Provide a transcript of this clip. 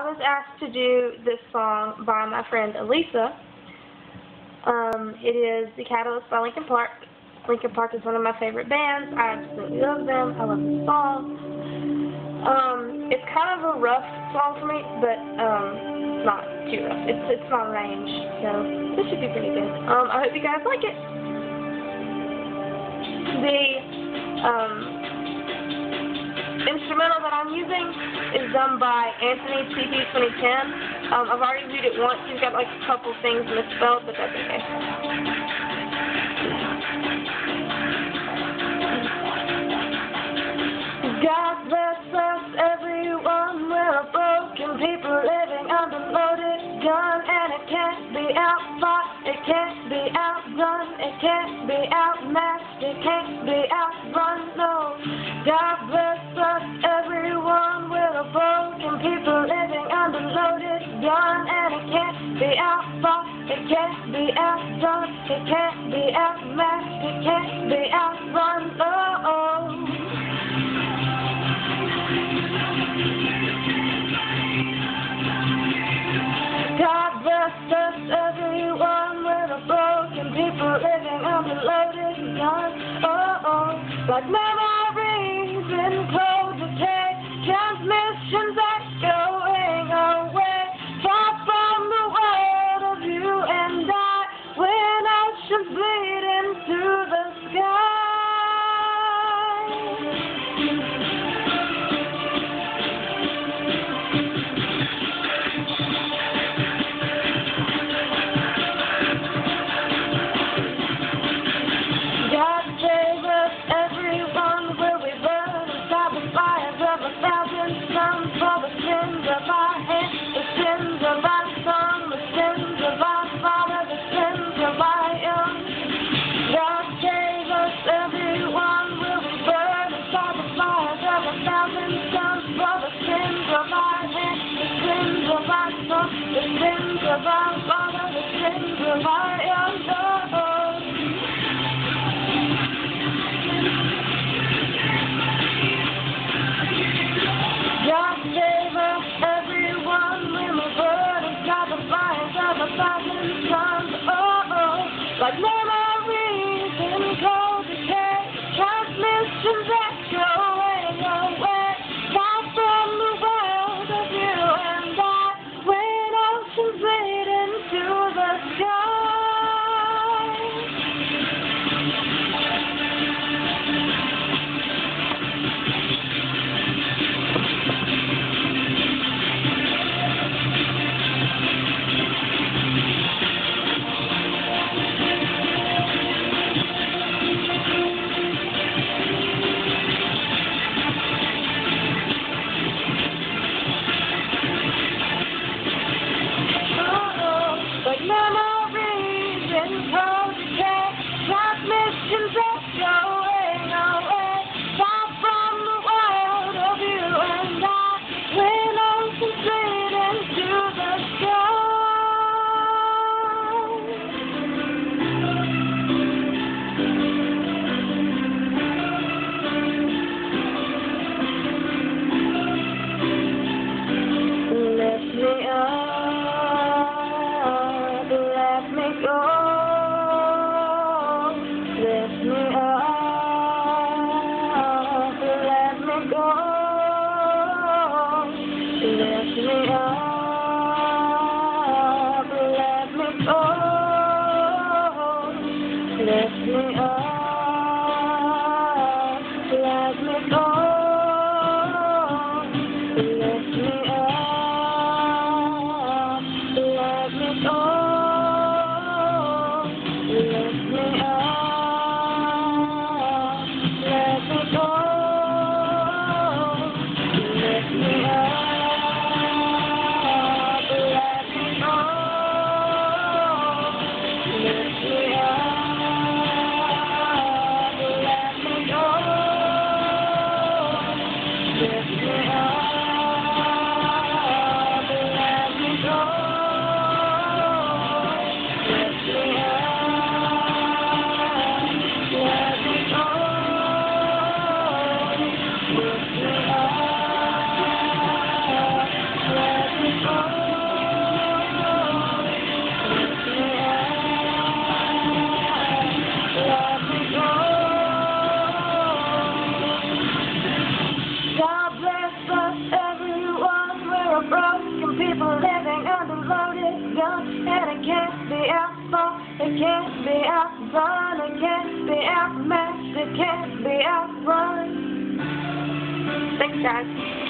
was asked to do this song by my friend Elisa. It is The Catalyst by Linkin Park. Linkin Park is one of my favorite bands. I absolutely love them. I love the song. It's kind of a rough song for me, but not too rough. It's not range, so this should be pretty good. I hope you guys like it. The instrumental that I'm using is done by Anthony TP2010. I've already viewed it once. He's got like a couple things misspelled, but that's okay. God bless us, everyone. We're broken people living under loaded gun, and it can't be outfought, it can't be outdone, it can't be outmatched, it can't be outrun, no. God bless us, everyone. We're broken people living under loaded gun, and it can't be outfought, it can't be outdone, it can't be outmatched, it can't be outrun, no. God bless us, everyone. We're the broken people living under loaded guns. Like memories in cold decay, transmissions echoing away, far from the world of you and I, when oceans bleed into the sky. For the sins of our hands, the sins of our son, the sins of our father, the sins of our young. God save us, everyone. Will we burn inside the fires of 1,000 suns? For the sins of our hands, the sins of our son, the sins of our father, the sins of our young. God save us, everyone. When we burn inside the fires of 1,000 suns. Like memories in cold decay, transmissions echoing away, far from the world of you and I, when oceans bleed into the sky. everyone. We're a broken people living under loaded guns, and it can't be outfought, it can't be outdone, it can't be outmatched, it can't be outrun. Thanks, guys.